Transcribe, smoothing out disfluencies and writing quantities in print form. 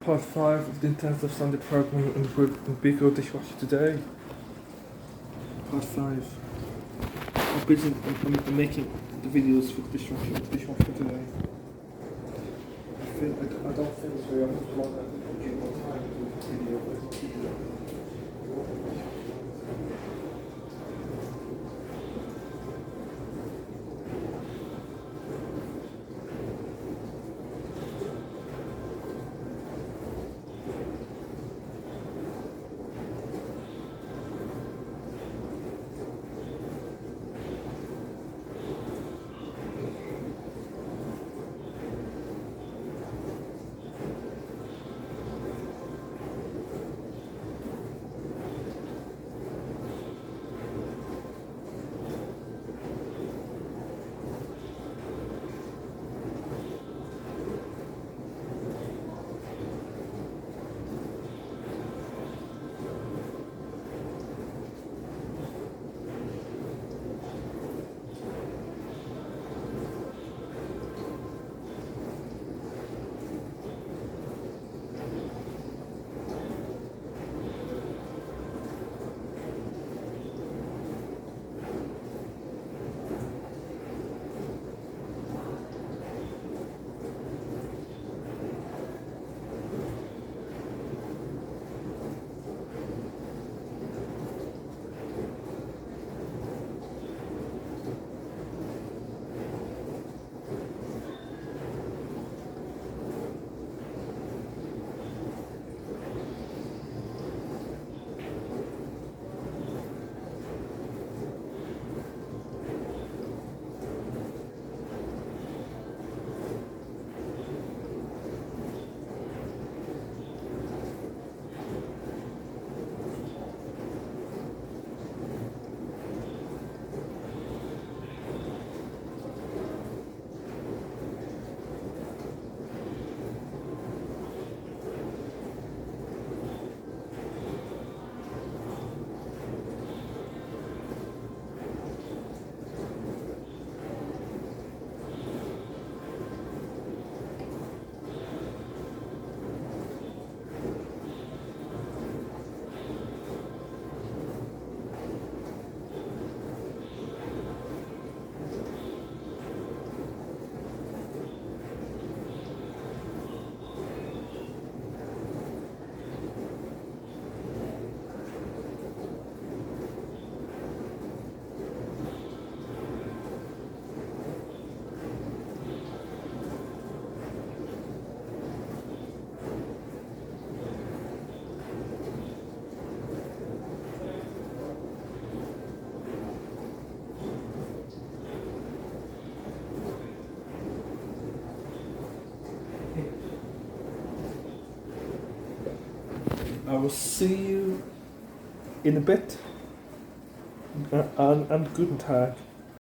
part 5 of the intensive Sunday program in beko dishwasher today. Part 5. I'm making the videos for the dishwasher today. I don't think it's very long. I get more time to do the video. I will see you in a bit, and guten Tag.